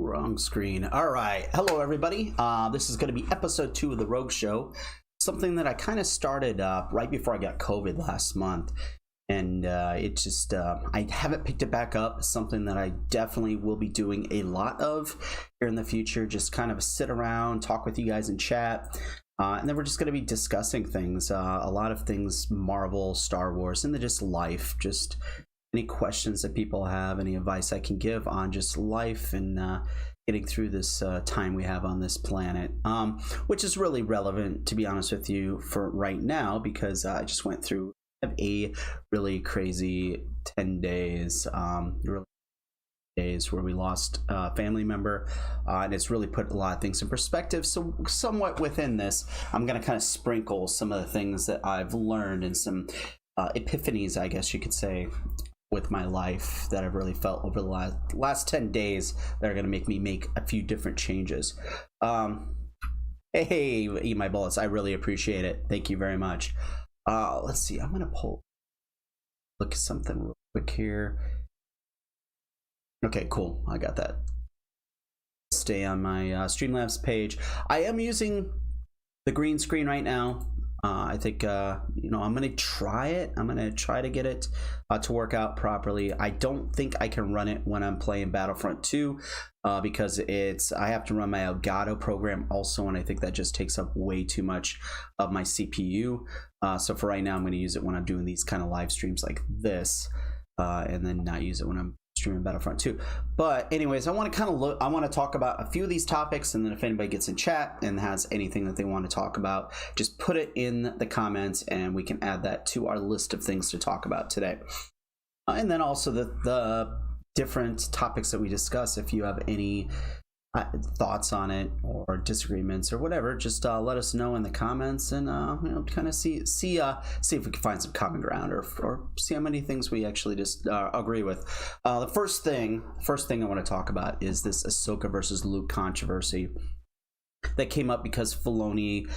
Wrong screen. All right. Hello, everybody. This is going to be episode 2 of the Rogue Show. Something that I kind of started right before I got COVID last month. And it just, I haven't picked it back up. Something that I definitely will be doing a lot of here in the future. Just kind of sit around, talk with you guys in chat. And then we're just going to be discussing things. A lot of things, Marvel, Star Wars, and then just life. Just any questions that people have, any advice I can give on just life and getting through this time we have on this planet, which is really relevant, to be honest with you, for right now, because I just went through a really crazy 10 days, where we lost a family member, and it's really put a lot of things in perspective. So somewhat within this, I'm going to kind of sprinkle some of the things that I've learned and some epiphanies, I guess you could say, with my life that I've really felt over the last 10 days that are going to make me make a few different changes. Hey, eat my bullets. I really appreciate it. Thank you very much. Let's see. I'm going to look at something real quick here. Okay, cool. I got that. Stay on my Streamlabs page. I am using the green screen right now. I think, I'm going to try it. I'm going to try to get it to work out properly. I don't think I can run it when I'm playing Battlefront 2 because I have to run my Elgato program also, and I think that just takes up way too much of my CPU. So for right now, I'm going to use it when I'm doing these kind of live streams like this, and then not use it when I'm streaming Battlefront 2. But anyways, I want to talk about a few of these topics, and then if anybody gets in chat and has anything that they want to talk about, just put it in the comments and we can add that to our list of things to talk about today. And then also the different topics that we discuss. If you have any thoughts on it or disagreements or whatever, just let us know in the comments, and kind of see if we can find some common ground, or see how many things we actually just agree with. The first thing I want to talk about is this Ahsoka versus Luke controversy that came up because Filoni,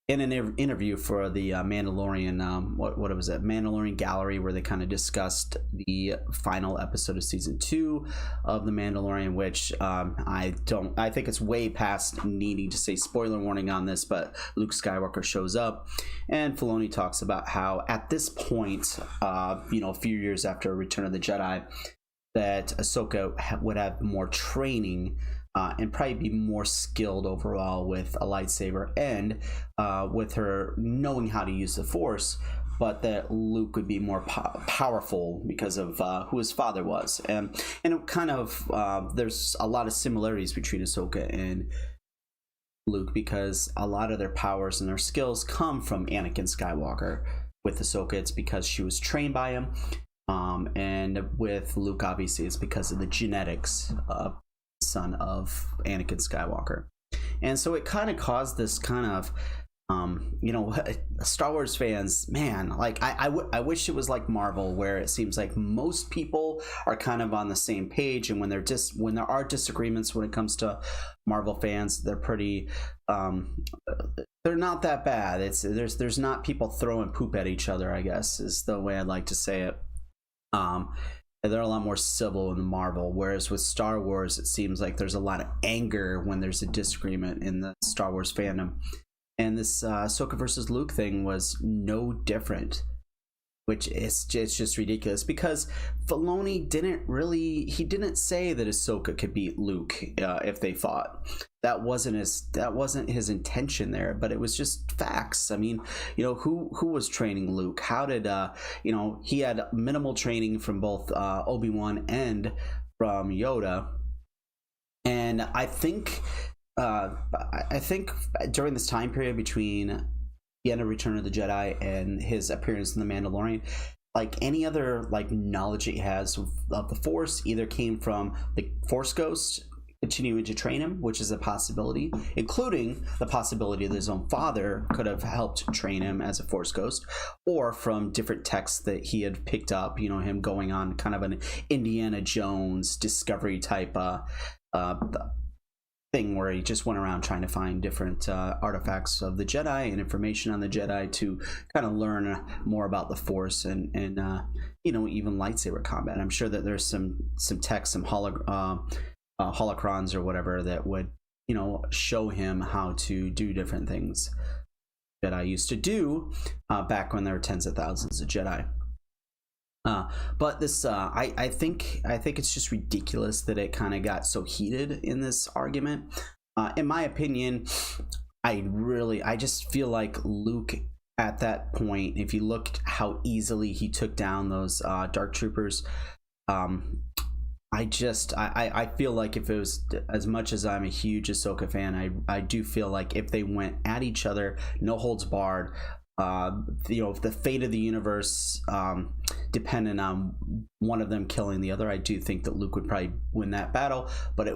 in an interview for the Mandalorian, what was it? Mandalorian Gallery, where they kind of discussed the final episode of season 2 of the Mandalorian, which I think it's way past needing to say spoiler warning on this, but Luke Skywalker shows up, and Filoni talks about how at this point, a few years after Return of the Jedi, that Ahsoka would have more training and probably be more skilled overall with a lightsaber and with her knowing how to use the Force, but that Luke would be more powerful because of who his father was. And it kind of, there's a lot of similarities between Ahsoka and Luke, because a lot of their powers and their skills come from Anakin Skywalker. With Ahsoka, it's because she was trained by him. And with Luke, obviously, it's because of the genetics of son of Anakin Skywalker. And so it kind of caused this kind of Star Wars fans, man, like I wish it was like Marvel, where it seems like most people are kind of on the same page, and when there are disagreements when it comes to Marvel fans, they're pretty they're not that bad. There's not people throwing poop at each other, I guess is the way I'd like to say it. They're a lot more civil in Marvel, whereas with Star Wars, it seems like there's a lot of anger when there's a disagreement in the Star Wars fandom. And this Ahsoka versus Luke thing was no different, which is just ridiculous, because Filoni didn't say that Ahsoka could beat Luke if they fought. That wasn't his intention there, but it was just facts. I mean, who was training Luke? How did he had minimal training from both Obi-Wan and from Yoda, and I think during this time period between the end of Return of the Jedi and his appearance in the Mandalorian, like any other knowledge he has of the Force either came from the Force Ghost continuing to train him, which is a possibility, including the possibility that his own father could have helped train him as a Force Ghost, or from different texts that he had picked up, him going on kind of an Indiana Jones discovery type thing where he just went around trying to find different artifacts of the Jedi and information on the Jedi to kind of learn more about the Force and even lightsaber combat. I'm sure that there's some text, some holocrons or whatever that would, you know, show him how to do different things that I used to do back when there were tens of thousands of Jedi. But this, I think it's just ridiculous that it kind of got so heated in this argument. In my opinion, I just feel like Luke at that point, if you look how easily he took down those dark troopers, I feel like if it was, as much as I'm a huge Ahsoka fan, I do feel like if they went at each other, no holds barred, you know, if the fate of the universe depended on one of them killing the other, I do think that Luke would probably win that battle, but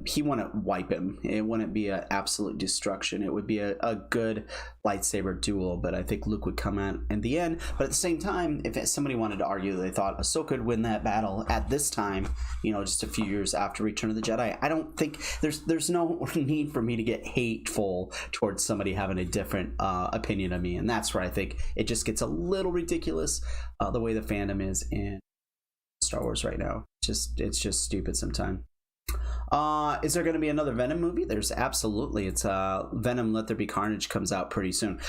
he wouldn't wipe him. It wouldn't be an absolute destruction. It would be a good lightsaber duel, but I think Luke would come out in the end. But at the same time, if somebody wanted to argue that they thought Ahsoka would win that battle at this time, you know, just a few years after Return of the Jedi, I don't think there's no need for me to get hateful towards somebody having a different opinion of me, and that's where I think it just gets a little ridiculous, the way the fandom is in Star Wars right now. It's just stupid sometimes. Is there going to be another Venom movie? There's absolutely. It's Venom Let There Be Carnage comes out pretty soon.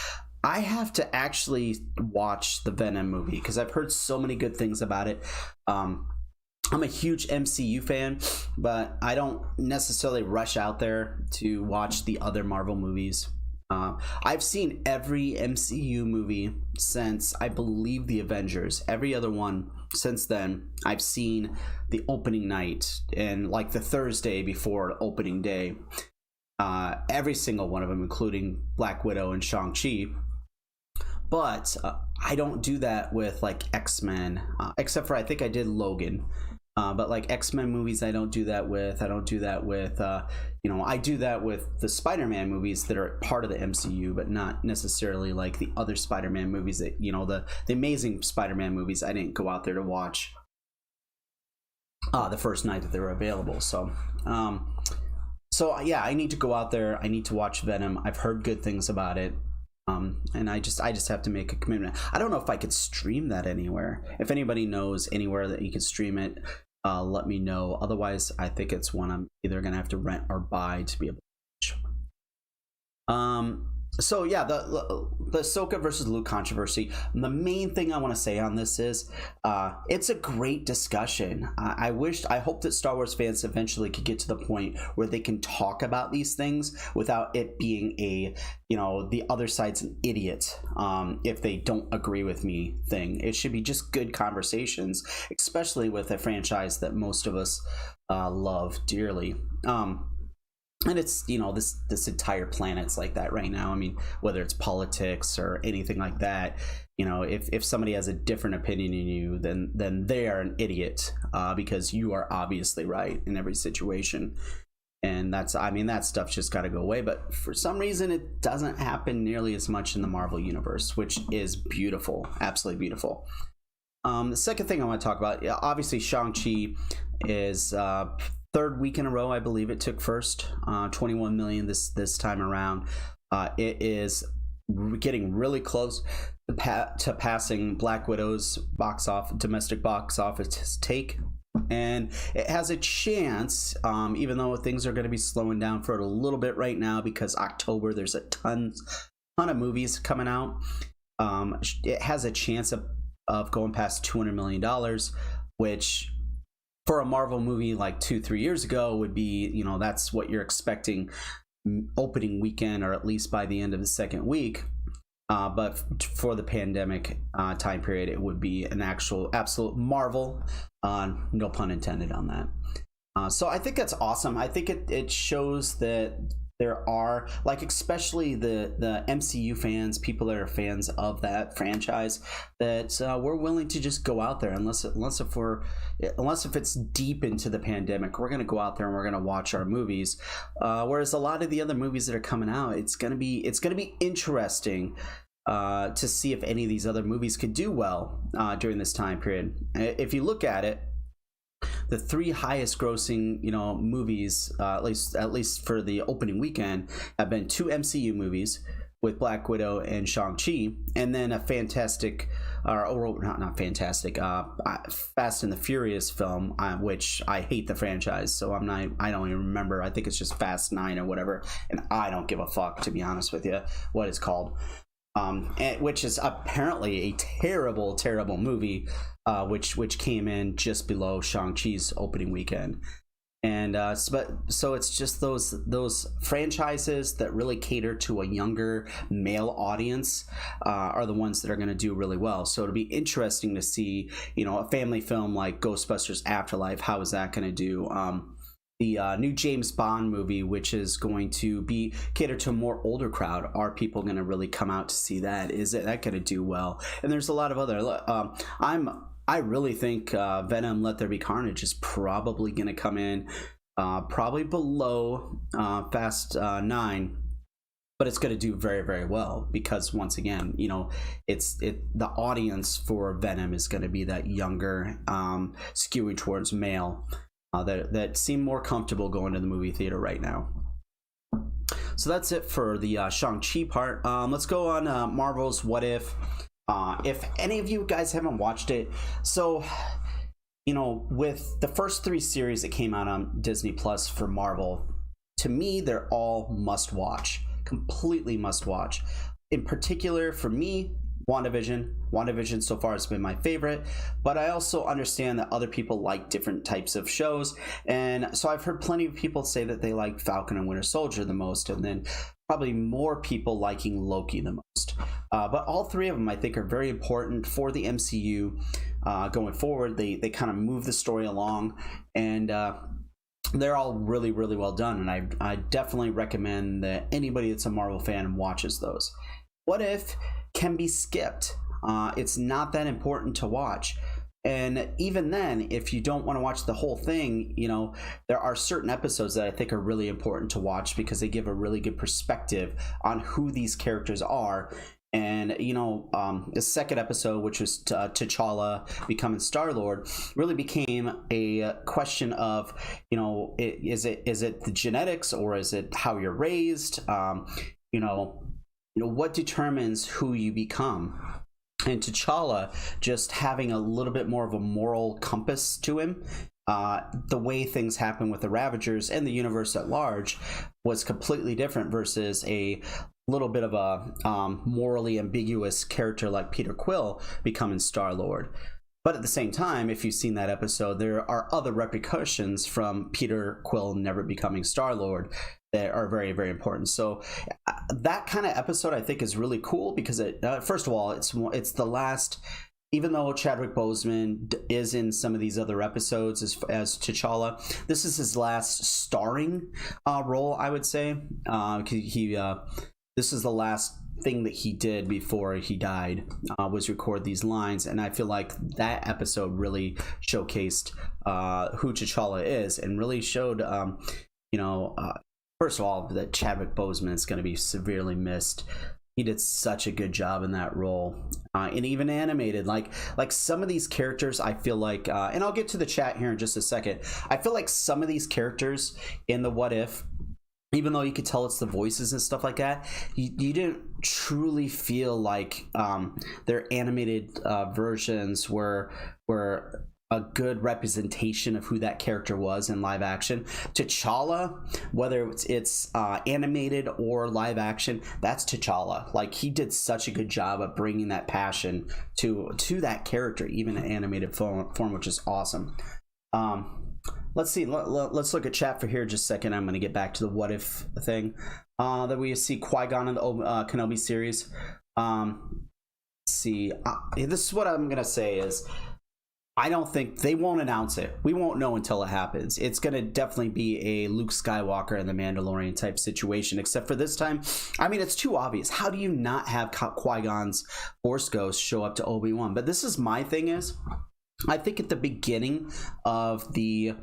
I have to actually watch the Venom movie because I've heard so many good things about it. I'm a huge MCU fan, but I don't necessarily rush out there to watch the other Marvel movies. I've seen every MCU movie since, I believe, the Avengers. Every other one since then, I've seen the opening night and like the Thursday before opening day. Every single one of them, including Black Widow and Shang Chi. But I don't do that with like X-Men, except for I think I did Logan. But like X-Men movies, I don't do that with. I don't do that with, you know, I do that with the Spider-Man movies that are part of the MCU, but not necessarily like the other Spider-Man movies that, you know, the Amazing Spider-Man movies. I didn't go out there to watch the first night that they were available. So yeah, I need to go out there. I need to watch Venom. I've heard good things about it. And I just have to make a commitment. I don't know if I could stream that anywhere. If anybody knows anywhere that you could stream it, let me know. Otherwise, I think it's one I'm either gonna have to rent or buy to be able to watch. So yeah, the Ahsoka versus Luke controversy. The main thing I want to say on this is, it's a great discussion. I hope that Star Wars fans eventually could get to the point where they can talk about these things without it being a, you know, the other side's an idiot if they don't agree with me thing. It should be just good conversations, especially with a franchise that most of us love dearly. And it's, you know, this entire planet's like that right now. I mean, whether it's politics or anything like that, you know, if somebody has a different opinion than you, then they are an idiot, because you are obviously right in every situation. And that's, I mean, that stuff's just got to go away. But for some reason, it doesn't happen nearly as much in the Marvel universe, which is beautiful, absolutely beautiful. The second thing I want to talk about, obviously, Shang Chi is third week in a row, I believe it took first, 21 million this time around. It is getting really close to passing Black Widow's domestic box office take, and it has a chance, even though things are going to be slowing down for it a little bit right now because October there's a ton of movies coming out. It has a chance of going past $200 million, which for a Marvel movie like 2-3 years ago would be, you know, that's what you're expecting opening weekend, or at least by the end of the second week. But for the pandemic time period, it would be an absolute marvel. No pun intended on that. So I think that's awesome. I think it shows that there are, like, especially the MCU fans, people that are fans of that franchise, that we're willing to just go out there, unless if it's deep into the pandemic, we're going to go out there and we're going to watch our movies. Whereas a lot of the other movies that are coming out, it's going to be interesting to see if any of these other movies could do well during this time period. If you look at it, the three highest grossing, you know, movies, at least for the opening weekend, have been two MCU movies with Black Widow and Shang Chi, and then a fantastic or not fantastic, Fast and the Furious film, which I hate the franchise, so I don't even remember. I think it's just Fast 9 or whatever, and I don't give a fuck, to be honest with you, what it's called. Which is apparently a terrible movie, which came in just below Shang Chi's opening weekend. And so it's just those franchises that really cater to a younger male audience are the ones that are going to do really well. So it'll be interesting to see, a family film like Ghostbusters Afterlife. How is that going to do? The new James Bond movie, which is going to be catered to a more older crowd. Are people going to really come out to see that? Is that going to do well? And there's a lot of other. I really think Venom: Let There Be Carnage is probably going to come in probably below Fast 9. But it's going to do very, very well because, once again, the audience for Venom is going to be that younger, skewing towards male, that seem more comfortable going to the movie theater right now. So that's it for the Shang-Chi part. Let's go on Marvel's What If. If any of you guys haven't watched it, so with the first 3 series that came out on Disney Plus for Marvel, to me they're all must watch, completely must watch. In particular, for me, WandaVision so far has been my favorite, but I also understand that other people like different types of shows, and so I've heard plenty of people say that they like Falcon and Winter Soldier the most, and then probably more people liking Loki the most. But all 3 of them, I think, are very important for the MCU going forward. They kind of move the story along, and they're all really, really well done, and I definitely recommend that anybody that's a Marvel fan watches those. What If can be skipped. It's not that important to watch. And even then, if you don't want to watch the whole thing, there are certain episodes that I think are really important to watch because they give a really good perspective on who these characters are. And the second episode, which was T'Challa becoming Star-Lord, really became a question of, is it the genetics or is it how you're raised? What determines who you become? And T'Challa just having a little bit more of a moral compass to him, the way things happen with the Ravagers and the universe at large was completely different versus a little bit of a morally ambiguous character like Peter Quill becoming Star-Lord. But at the same time, if you've seen that episode, there are other repercussions from Peter Quill never becoming Star-Lord that are very, very important. So that kind of episode, I think, is really cool because first of all, it's the last. Even though Chadwick Boseman is in some of these other episodes as T'Challa, this is his last starring role, I would say. This is the last thing that he did before he died, was record these lines, and I feel like that episode really showcased who T'Challa is and really showed, first of all, that Chadwick Boseman is going to be severely missed. He did such a good job in that role, and even animated, like some of these characters, I feel like, and I'll get to the chat here in just a second. I feel like some of these characters in the What If, even though you could tell it's the voices and stuff like that, you didn't truly feel like their animated versions were a good representation of who that character was in live action. T'Challa, whether it's animated or live action, that's T'Challa. Like, he did such a good job of bringing that passion to that character, even in animated form, which is awesome. Let's see. Let's look at chat for here just a second. I'm going to get back to the What If thing. That we see Qui-Gon in the Kenobi series. Let's see. This is what I'm going to say is, I don't think they won't announce it. We won't know until it happens. It's going to definitely be a Luke Skywalker and the Mandalorian type situation, except for this time, I mean, it's too obvious. How do you not have Qui-Gon's Force Ghost show up to Obi-Wan? But this is my thing is, I think at the beginning of the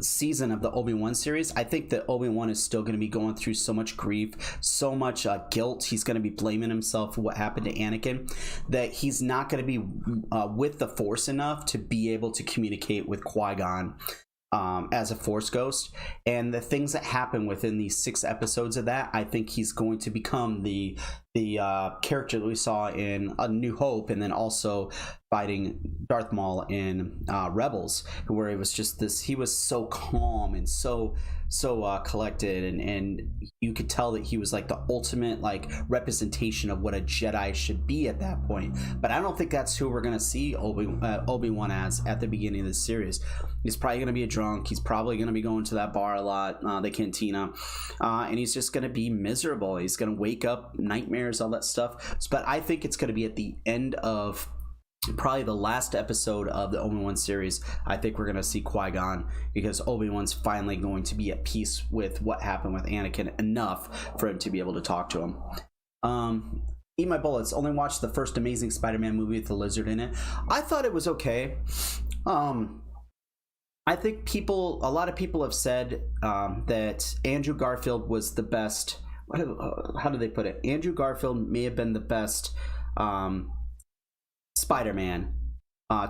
season of the Obi-Wan series, I think that Obi-Wan is still going to be going through so much grief, so much guilt. He's going to be blaming himself for what happened to Anakin, that he's not going to be with the Force enough to be able to communicate with Qui-Gon as a Force ghost. And the things that happen within these 6 episodes of that, I think he's going to become the character that we saw in A New Hope, and then also fighting Darth Maul in Rebels, where it was just this, he was so calm and so collected, and you could tell that he was like the ultimate like representation of what a Jedi should be at that point. But I don't think that's who we're gonna see Obi-Wan as at the beginning of this series. He's probably gonna be a drunk. He's probably gonna be going to that bar a lot, the cantina, and he's just gonna be miserable. He's gonna wake up nightmares, all that stuff. But I think it's gonna be at the end of probably the last episode of the Obi-Wan series. I think we're going to see Qui-Gon, because Obi-Wan's finally going to be at peace with what happened with Anakin enough for him to be able to talk to him. Eat My Bullets. Only watched the first Amazing Spider-Man movie with the lizard in it. I thought it was okay. I think a lot of people have said that Andrew Garfield was the best. How do they put it? Andrew Garfield may have been the best Spider-Man.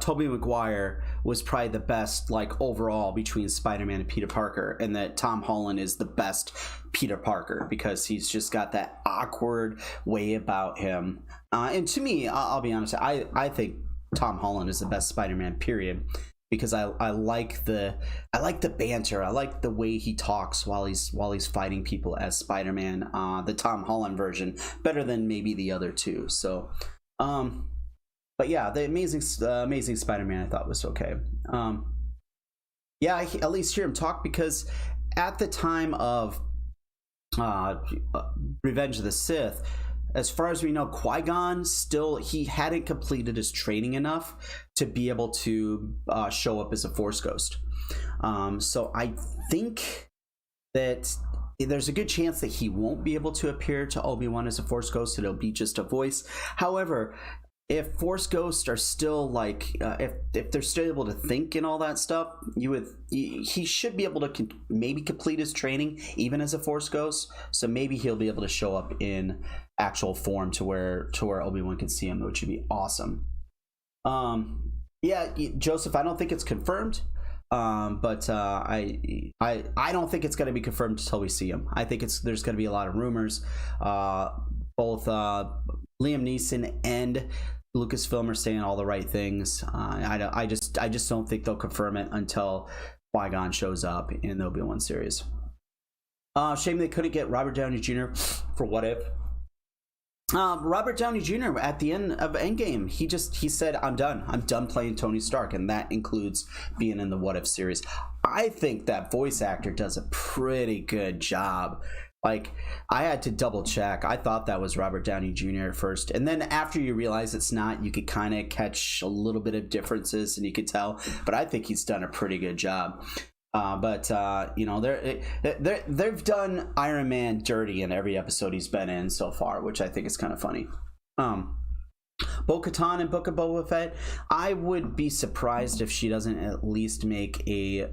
Tobey Maguire was probably the best, like, overall between Spider-Man and Peter Parker, and that Tom Holland is the best Peter Parker because he's just got that awkward way about him. And to me, I'll be honest, I think Tom Holland is the best Spider-Man, period, because I like the banter. I like the way he talks while he's fighting people as Spider-Man. The Tom Holland version better than maybe the other two. So but yeah, the Amazing Spider-Man I thought was okay. Yeah, I at least hear him talk, because at the time of Revenge of the Sith, as far as we know, Qui-Gon he hadn't completed his training enough to be able to show up as a Force ghost. So I think that there's a good chance that he won't be able to appear to Obi-Wan as a Force ghost. It'll be just a voice. However, if Force ghosts are still like, if they're still able to think and all that stuff, he should be able to maybe complete his training even as a Force ghost. So maybe he'll be able to show up in actual form to where Obi-Wan can see him, which would be awesome. Yeah, Joseph, I don't think it's confirmed. But I don't think it's going to be confirmed until we see him. I think there's going to be a lot of rumors. Both Liam Neeson and Lucasfilm are saying all the right things. I just don't think they'll confirm it until Qui-Gon shows up in the Obi-Wan series. Shame they couldn't get Robert Downey Jr. for What If. Robert Downey Jr. at the end of Endgame, he said, I'm done playing Tony Stark, and that includes being in the What If series. I think that voice actor does a pretty good job. Like, I had to double check. I thought that was Robert Downey Jr. at first, and then after you realize it's not, you could kind of catch a little bit of differences, and you could tell. But I think he's done a pretty good job. But you know, they've done Iron Man dirty in every episode he's been in so far, which I think is kind of funny. Bo-Katan and Book of Boba Fett, I would be surprised if she doesn't at least make a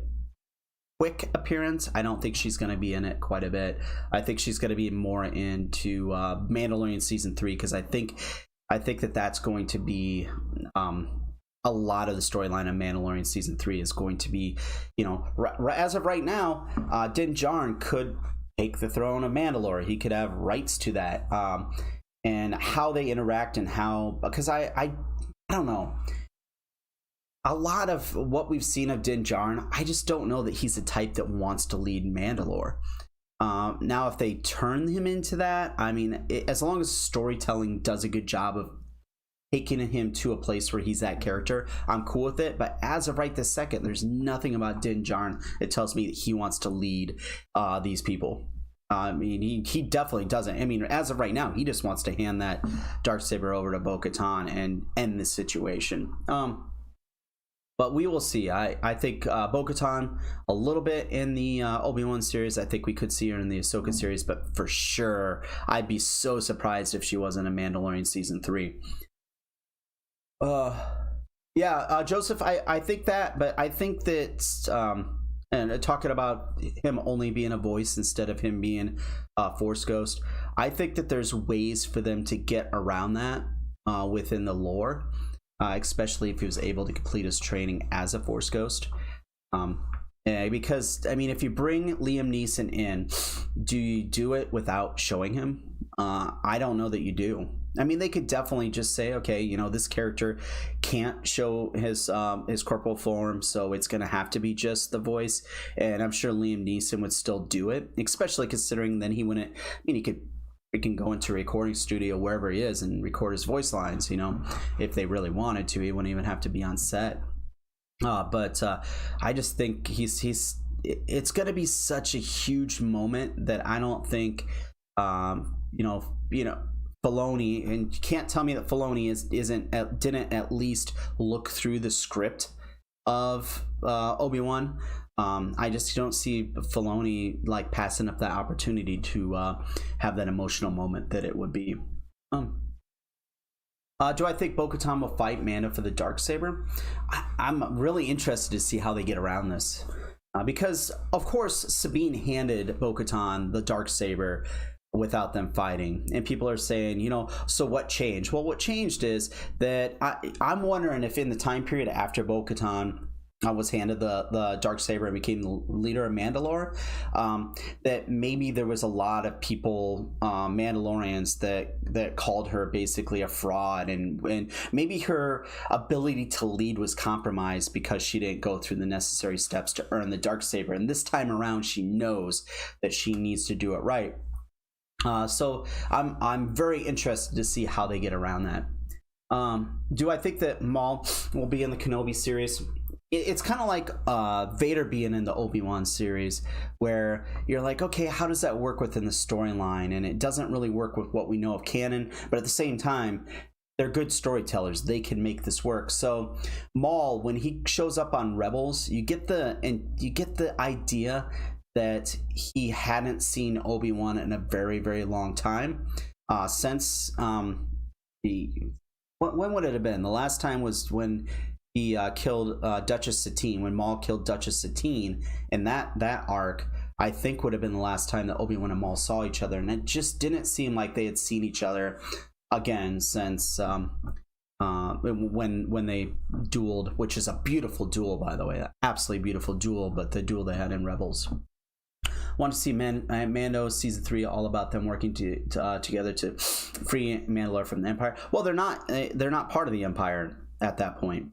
quick appearance. I don't think she's going to be in it quite a bit. I think she's going to be more into Mandalorian season 3, because I think that that's going to be a lot of the storyline of Mandalorian season 3 is going to be, you know, as of right now, Din Djarin could take the throne of Mandalore. He could have rights to that, and how they interact, and how, because I don't know. A lot of what we've seen of Din Djarin, I just don't know that he's the type that wants to lead Mandalore. Now, if they turn him into that, I mean, as long as storytelling does a good job of taking him to a place where he's that character, I'm cool with it. But as of right this second, there's nothing about Din Djarin that tells me that he wants to lead these people. I mean, he definitely doesn't. I mean, as of right now, he just wants to hand that Darksaber over to Bo-Katan and end the situation. But we will see. I think Bo-Katan a little bit in the Obi-Wan series. I think we could see her in the Ahsoka series, but for sure, I'd be so surprised if she wasn't in Mandalorian season 3. Yeah, Joseph, I think that, but I think that, and talking about him only being a voice instead of him being a Force ghost, I think that there's ways for them to get around that within the lore. Especially if he was able to complete his training as a Force ghost. Because, I mean, if you bring Liam Neeson in, do you do it without showing him? I don't know that you do. I mean, they could definitely just say, okay, you know, this character can't show his corporal form, so it's going to have to be just the voice. And I'm sure Liam Neeson would still do it, especially considering then he wouldn't. I mean, he can go into a recording studio wherever he is and record his voice lines. You know, if they really wanted to, he wouldn't even have to be on set. But I just think it's going to be such a huge moment that I don't think, you know, Filoni, and you can't tell me that Filoni didn't at least look through the script of Obi-Wan. I just don't see Filoni like passing up that opportunity to have that emotional moment that it would be. Do I think Bo-Katan will fight Mando for the Darksaber? I'm really interested to see how they get around this. Because, of course, Sabine handed Bo-Katan the Darksaber without them fighting. And people are saying, you know, so what changed? Well, what changed is that I'm wondering if in the time period after Bo-Katan was handed the Darksaber and became the leader of Mandalore, that maybe there was a lot of people, Mandalorians, that called her basically a fraud, and maybe her ability to lead was compromised because she didn't go through the necessary steps to earn the Darksaber. And this time around, she knows that she needs to do it right. So I'm very interested to see how they get around that. Do I think that Maul will be in the Kenobi series? It's kind of like Vader being in the Obi-Wan series, where you're like, okay, how does that work within the storyline? And it doesn't really work with what we know of canon, but at the same time, they're good storytellers. They can make this work. So Maul, when he shows up on Rebels, you get the idea that he hadn't seen Obi-Wan in a very, very long time. Since when would it have been? The last time was when he killed Duchess Satine, when Maul killed Duchess Satine, and that arc I think would have been the last time that Obi-Wan and Maul saw each other, and it just didn't seem like they had seen each other again since when they dueled, which is a beautiful duel, by the way, an absolutely beautiful duel, but the duel they had in Rebels. Want to see Mando season 3 all about them working together to free Mandalore from the Empire. Well, they're not part of the Empire at that point.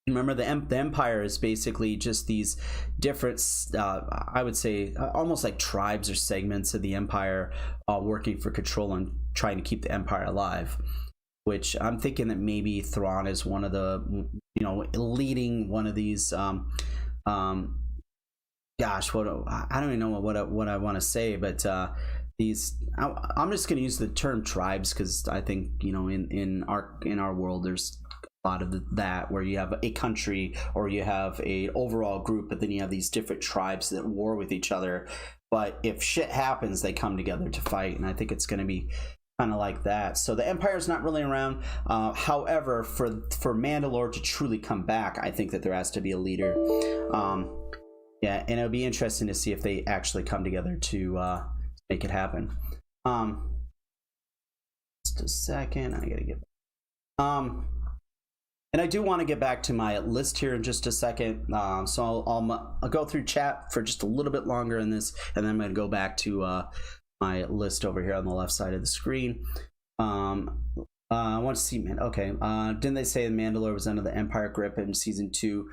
Remember, the Empire is basically just these different, I would say, almost like tribes or segments of the Empire working for control and trying to keep the Empire alive. Which I'm thinking that maybe Thrawn is one of the, you know, leading one of these. Gosh, I don't even know what I want to say, but these. I'm just going to use the term tribes because I think, you know, in our world there's a lot of that where you have a country or you have a overall group, but then you have these different tribes that war with each other. But if shit happens, they come together to fight, and I think it's going to be kind of like that. So the Empire's not really around. However, for Mandalore to truly come back, I think that there has to be a leader. Yeah, and it'll be interesting to see if they actually come together to make it happen. Just a second, I gotta get. And I do want to get back to my list here in just a second. So I'll go through chat for just a little bit longer in this, and then I'm gonna go back to my list over here on the left side of the screen. I want to see, man. Okay, didn't they say the Mandalore was under the Empire grip in season 2?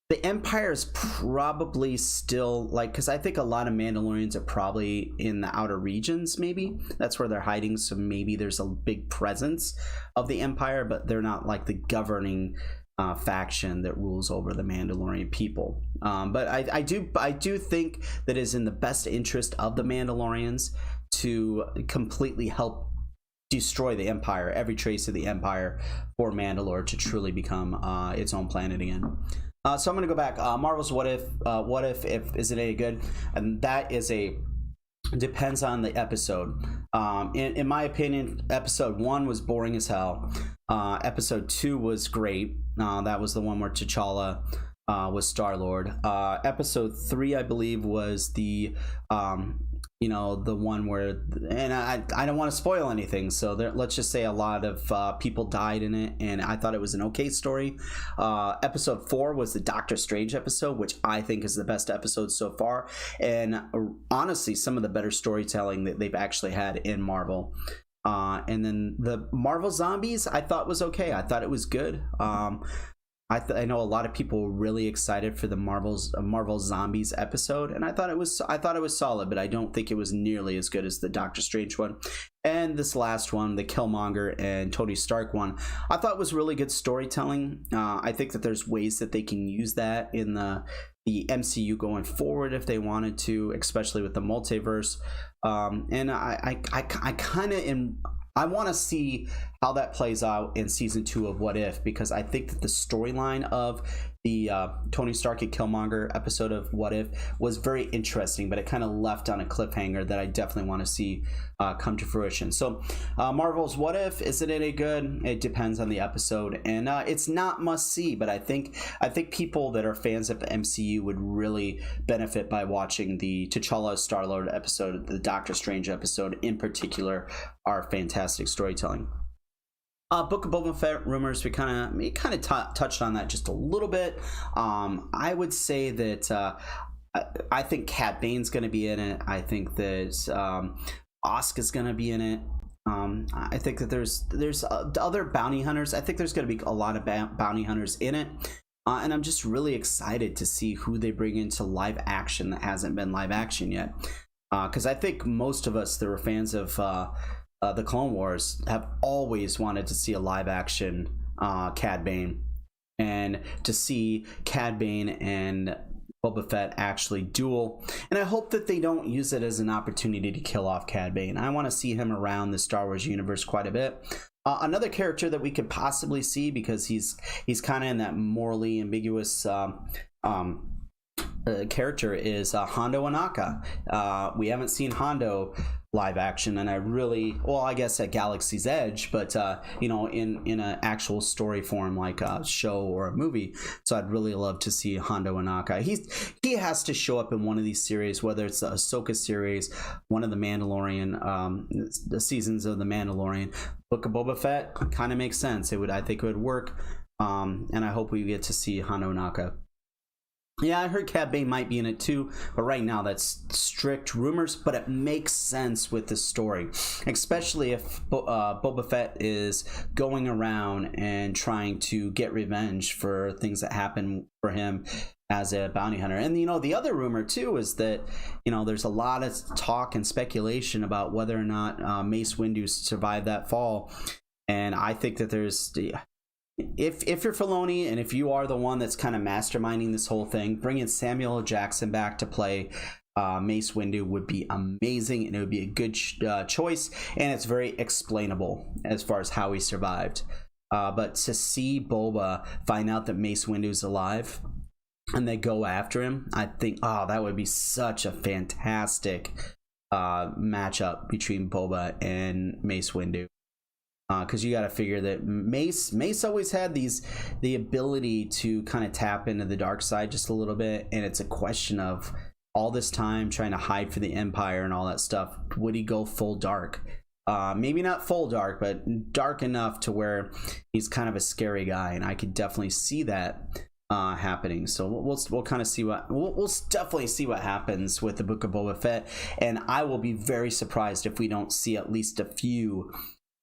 The Empire is probably still, like, because I think a lot of Mandalorians are probably in the outer regions, maybe that's where they're hiding, so maybe there's a big presence of the Empire, but they're not like the governing faction that rules over the Mandalorian people. But I do think that it is in the best interest of the Mandalorians to completely help destroy the Empire, every trace of the Empire, for Mandalore to truly become its own planet again. So I'm gonna go back. Marvel's What If is it any good? And that is depends on the episode. In my opinion, episode 1 was boring as hell. Episode 2 was great. That was the one where T'Challa was Star-Lord. Episode 3, I believe, was the you know, the one where, and I don't want to spoil anything, so let's just say a lot of people died in it, and I thought it was an okay story. Episode 4 was the Doctor Strange episode, which I think is the best episode so far, and honestly some of the better storytelling that they've actually had in Marvel. And then the Marvel Zombies I thought was okay. I thought it was good. I know a lot of people were really excited for the Marvel Zombies episode, and I thought it was solid, but I don't think it was nearly as good as the Doctor Strange one. And this last one, the Killmonger and Tony Stark one, I thought was really good storytelling. I think that there's ways that they can use that in the MCU going forward if they wanted to, especially with the multiverse. And I kind of I want to see how that plays out in season 2 of What If, because I think that the storyline of the Tony Stark and Killmonger episode of What If was very interesting, but it kind of left on a cliffhanger that I definitely want to see come to fruition. So Marvel's What If, is it any good? It depends on the episode, and it's not must see, but I think people that are fans of the MCU would really benefit by watching the T'Challa Star-Lord episode, the Doctor Strange episode in particular, are fantastic storytelling. Book of Boba Fett rumors, we kind of touched on that just a little bit. I would say that I think Cat Bane's going to be in it. I think that Asuka's going to be in it. I think that there's other bounty hunters. I think there's going to be a lot of bounty hunters in it. And I'm just really excited to see who they bring into live action that hasn't been live action yet. Because I think most of us that were fans of the Clone Wars have always wanted to see a live action Cad Bane, and to see Cad Bane and Boba Fett actually duel. And I hope that they don't use it as an opportunity to kill off Cad Bane. I want to see him around the Star Wars universe quite a bit. Another character that we could possibly see, because he's kind of in that morally ambiguous character, is Hondo Ohnaka. We haven't seen Hondo live action, and I guess at Galaxy's Edge, but you know, in an actual story form like a show or a movie. So I'd really love to see Hondo Ohnaka. He has to show up in one of these series, whether it's the Ahsoka series, one of the Mandalorian, the seasons of the Mandalorian. Book of Boba Fett kind of makes sense. I think it would work, and I hope we get to see Hondo Ohnaka. Yeah, I heard Cad Bane might be in it too, but right now that's strict rumors, but it makes sense with the story, especially if Boba Fett is going around and trying to get revenge for things that happen for him as a bounty hunter. And, you know, the other rumor too is that, you know, there's a lot of talk and speculation about whether or not Mace Windu survived that fall. And I think that if you're Filoni, and if you are the one that's kind of masterminding this whole thing, bringing Samuel L. Jackson back to play Mace Windu would be amazing, and it would be a good choice, and it's very explainable as far as how he survived. But to see Boba find out that Mace Windu's alive and they go after him, I think, that would be such a fantastic matchup between Boba and Mace Windu. Because you got to figure that Mace always had the ability to kind of tap into the dark side just a little bit, and it's a question of all this time trying to hide for the Empire and all that stuff. Would he go full dark? Maybe not full dark, but dark enough to where he's kind of a scary guy, and I could definitely see that happening. So we'll kind of see we'll definitely see what happens with the Book of Boba Fett, and I will be very surprised if we don't see at least a few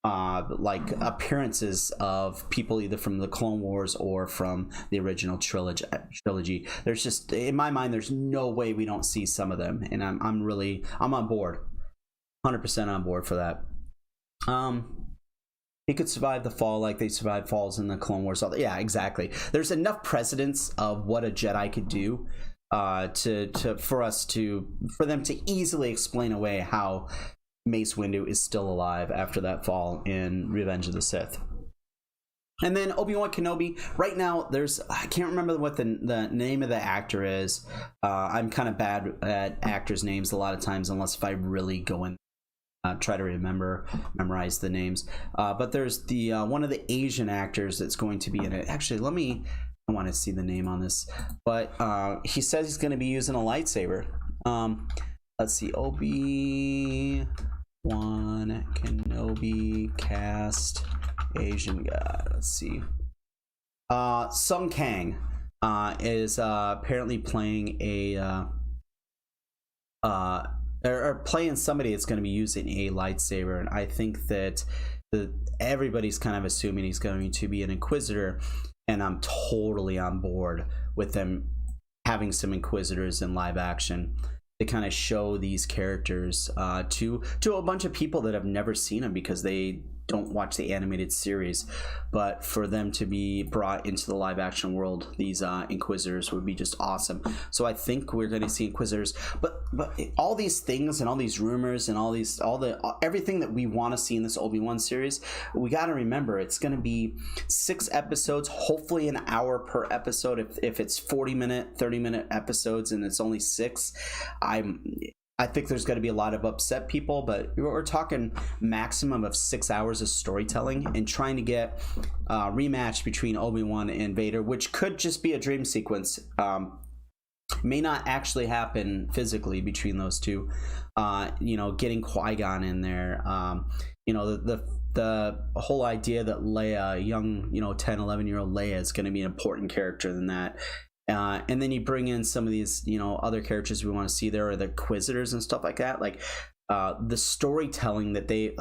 like appearances of people either from the Clone Wars or from the original trilogy. There's just, in my mind, there's no way we don't see some of them, and I'm on board, 100% on board for that. He could survive the fall like they survived falls in the Clone Wars. Yeah, exactly. There's enough precedence of what a Jedi could do for them to easily explain away how Mace Windu is still alive after that fall in Revenge of the Sith. And then Obi-Wan Kenobi. Right now, I can't remember what the name of the actor is. I'm kind of bad at actors' names a lot of times, unless if I really go in, try to memorize the names. But there's the one of the Asian actors that's going to be in it. Actually, I want to see the name on this. But he says he's going to be using a lightsaber. let's see, Obi-Wan Kenobi cast Asian guy. Let's see. Sung Kang is apparently playing or playing somebody that's going to be using a lightsaber, and I think that everybody's kind of assuming he's going to be an Inquisitor, and I'm totally on board with them having some Inquisitors in live action to kind of show these characters to a bunch of people that have never seen them because they don't watch the animated series. But for them to be brought into the live action world, these Inquisitors would be just awesome. So I think we're going to see Inquisitors, but all these things and all these rumors and everything that we want to see in this Obi-Wan series, we got to remember it's going to be 6 episodes, hopefully an hour per episode. If it's 40-minute 30-minute episodes and it's only 6, I think there's going to be a lot of upset people, but we're talking maximum of 6 hours of storytelling and trying to get a rematch between Obi-Wan and Vader, which could just be a dream sequence. May not actually happen physically between those two. Getting Qui-Gon in there. The whole idea that Leia, young, 10, 11-year-old Leia, is going to be an important character in that. And then you bring in some of these, other characters we want to see there, or the Inquisitors and stuff like that. Like the storytelling that the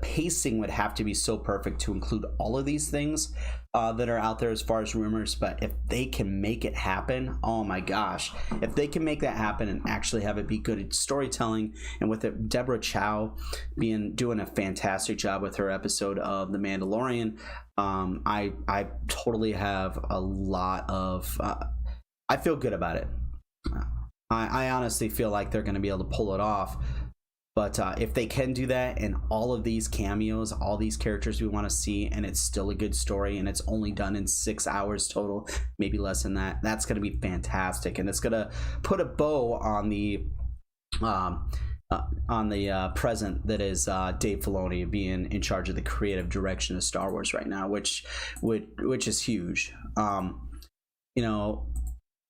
pacing would have to be so perfect to include all of these things that are out there as far as rumors. But if they can make it happen, oh my gosh, if they can make that happen and actually have it be good storytelling, and with it, Deborah Chow doing a fantastic job with her episode of The Mandalorian. I totally have a lot of I feel good about it. I honestly feel like they're going to be able to pull it off. But if they can do that, and all of these cameos, all these characters we want to see, and it's still a good story, and it's only done in 6 hours total, maybe less than that, that's going to be fantastic. And it's going to put a bow on the present that is Dave Filoni being in charge of the creative direction of Star Wars right now, which is huge.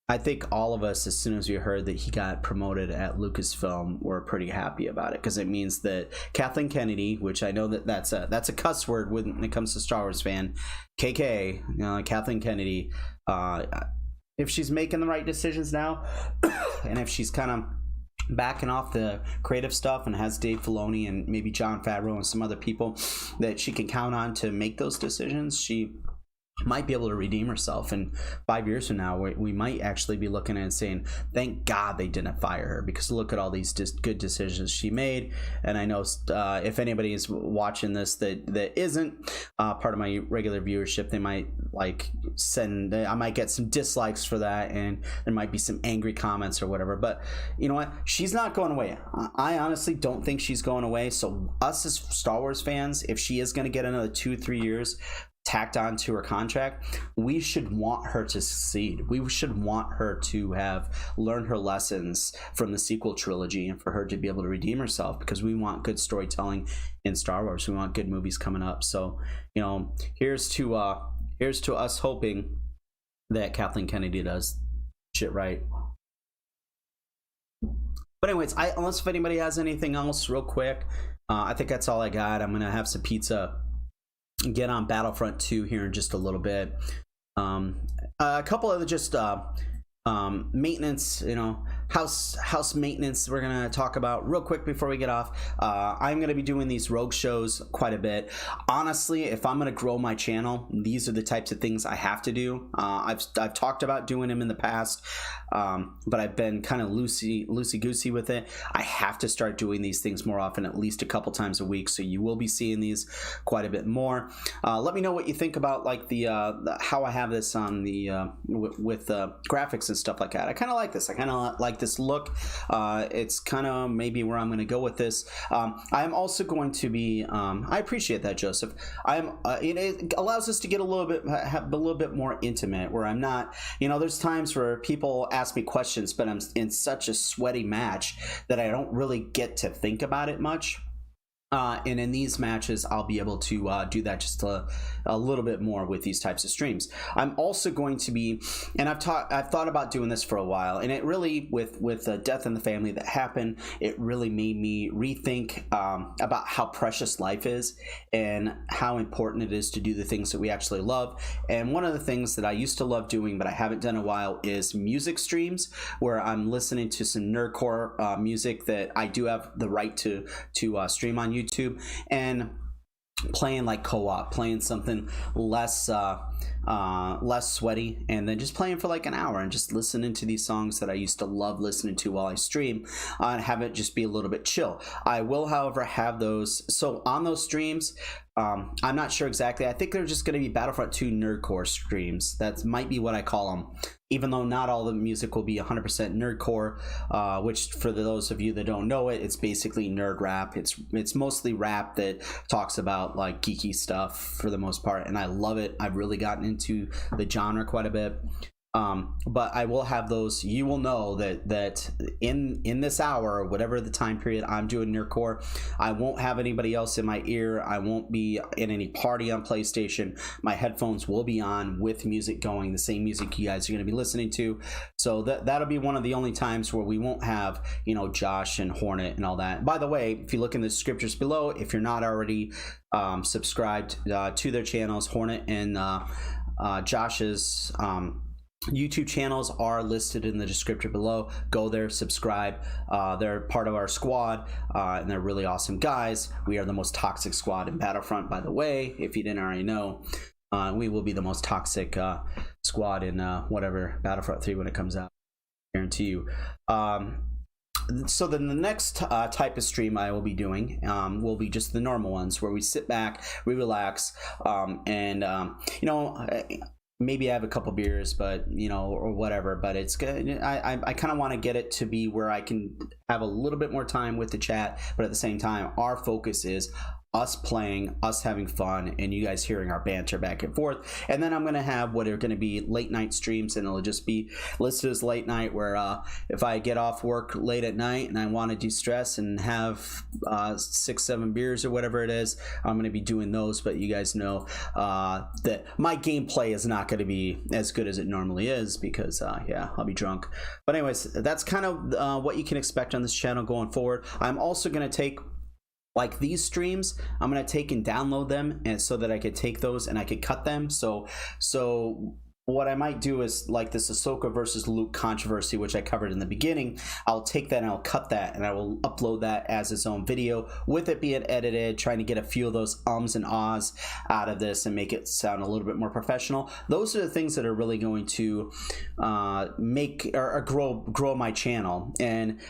I think all of us, as soon as we heard that he got promoted at Lucasfilm, were pretty happy about it, because it means that Kathleen Kennedy, which I know that's a cuss word when it comes to Star Wars fan, KK, Kathleen Kennedy, if she's making the right decisions now, and if she's kind of backing off the creative stuff and has Dave Filoni and maybe Jon Favreau and some other people that she can count on to make those decisions, she might be able to redeem herself. And 5 years from now, we might actually be looking at it and saying, thank God they didn't fire her, because look at all these good decisions she made. And I know if anybody is watching this that isn't part of my regular viewership, they might I might get some dislikes for that, and there might be some angry comments or whatever. But you know what? She's not going away. I honestly don't think she's going away. So us as Star Wars fans, if she is going to get another 2-3 years tacked on to her contract, we should want her to succeed. We should want her to have learned her lessons from the sequel trilogy, and for her to be able to redeem herself, because we want good storytelling in Star Wars. We want good movies coming up. So here's to us hoping that Kathleen Kennedy does shit right. But anyways, unless if anybody has anything else real quick, I think that's all I got. I'm gonna have some pizza, get on Battlefront 2 here in just a little bit. A couple of just maintenance, house maintenance we're gonna talk about real quick before we get off. I'm gonna be doing these rogue shows quite a bit. Honestly, if I'm gonna grow my channel, these are the types of things I have to do. I've talked about doing them in the past, but I've been kind of loosey-goosey with it. I have to start doing these things more often, at least a couple times a week, so you will be seeing these quite a bit more. Let me know what you think about the how I have this on the with graphics and stuff like that. I kind of like this. I kind of like this look. It's kind of maybe where I'm going to go with this. I'm also going to be I appreciate that, Joseph. It allows us to get a little bit more intimate, where I'm not, there's times where people ask me questions, but I'm in such a sweaty match that I don't really get to think about it much. And in these matches, I'll be able to do that just a little bit more with these types of streams. I'm also going to be, and I've thought about doing this for a while, and it really, with the death in the family that happened, it really made me rethink about how precious life is and how important it is to do the things that we actually love. And one of the things that I used to love doing, but I haven't done in a while, is music streams, where I'm listening to some nerdcore music that I do have the right to stream on YouTube, and playing like co-op, playing something less sweaty, and then just playing for like an hour and just listening to these songs that I used to love listening to while I stream, and have it just be a little bit chill. I will, however, have those. So on those streams, I'm not sure exactly. I think they're just going to be Battlefront 2 nerdcore streams. That might be what I call them, even though not all the music will be 100% nerdcore, which, for those of you that don't know it, it's basically nerd rap. It's mostly rap that talks about like geeky stuff for the most part, and I love it. I've really gotten into the genre quite a bit. But I will have those. You will know that in this hour, whatever the time period I'm doing nerdcore, I won't have anybody else in my ear. I won't be in any party on PlayStation. My headphones will be on with music going, the same music you guys are going to be listening to. So that'll be one of the only times where we won't have, Josh and Hornet and all that. By the way, if you look in the descriptors below, if you're not already subscribed to their channels, Hornet and Josh's YouTube channels are listed in the descriptor below. Go there, subscribe. They're part of our squad, and they're really awesome guys. We are the most toxic squad in Battlefront, by the way, if you didn't already know. We will be the most toxic squad in whatever Battlefront 3 when it comes out, I guarantee you. So then the next type of stream I will be doing will be just the normal ones, where we sit back, we relax, and maybe I have a couple beers, but or whatever, but it's good. I kind of want to get it to be where I can have a little bit more time with the chat, but at the same time, our focus is us playing, us having fun, and you guys hearing our banter back and forth. And then I'm going to have what are going to be late night streams, and it'll just be listed as late night, where if I get off work late at night and I want to de-stress and have 6-7 beers or whatever it is, I'm going to be doing those. But you guys know that my gameplay is not going to be as good as it normally is, because yeah, I'll be drunk. But anyways, that's kind of what you can expect on this channel going forward. I'm also going to take, like these streams, I'm going to take and download them, and so that I could take those and I could cut them. So what I might do is, like this Ahsoka versus Luke controversy, which I covered in the beginning, I'll take that and I'll cut that and I will upload that as its own video, with it being edited, trying to get a few of those ums and ahs out of this and make it sound a little bit more professional. Those are the things that are really going to make or grow my channel. And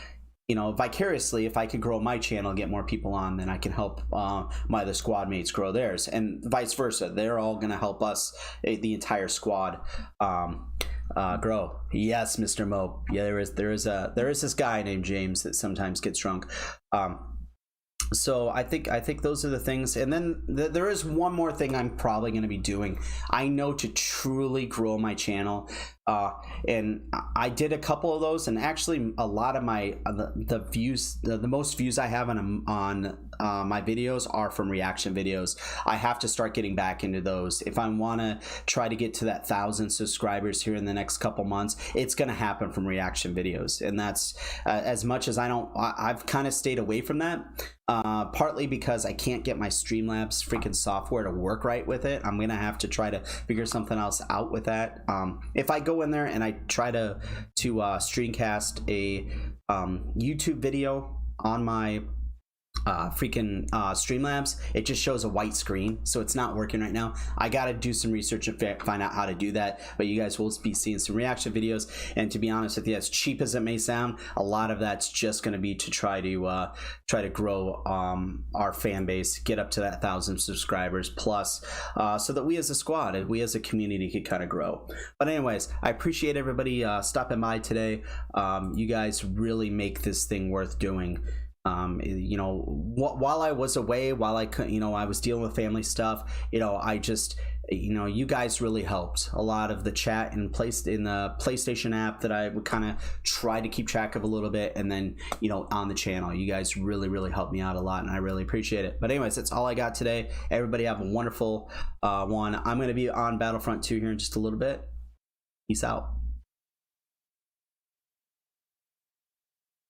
vicariously, if I could grow my channel, get more people on, then I can help my other squad mates grow theirs, and vice versa. They're all going to help us, the entire squad, grow. Yes, Mr. Mo. Yeah, there is this guy named James that sometimes gets drunk. So I think those are the things. And then there is one more thing I'm probably going to be doing. I know, to truly grow my channel, and I did a couple of those, and actually a lot of my the views, the most views I have on my videos are from reaction videos. I have to start getting back into those if I want to try to get to that 1,000 subscribers here in the next couple months. It's going to happen from reaction videos, and that's as much as I've kind of stayed away from that, partly because I can't get my Streamlabs freaking software to work right with it. I'm gonna have to try to figure something else out with that. If I go in there and I try to streamcast a YouTube video on my freaking Streamlabs, it just shows a white screen, so it's not working right now. I gotta do some research and find out how to do that, but you guys will be seeing some reaction videos. And to be honest with you, as cheap as it may sound, a lot of that's just going to be to try to grow our fan base, get up to that 1,000 subscribers plus, so that we as a squad, we as a community could kind of grow. But anyways, I appreciate everybody stopping by today. You guys really make this thing worth doing. You know, while I was away, while I could, you know, I was dealing with family stuff, you know, I just, you know, you guys really helped a lot of the chat and placed in the PlayStation app that I would kind of try to keep track of a little bit, and then, you know, on the channel, you guys really helped me out a lot, and I really appreciate it. But anyways, that's all I got today. Everybody have a wonderful one. I'm going to be on Battlefront 2 here in just a little bit. Peace out.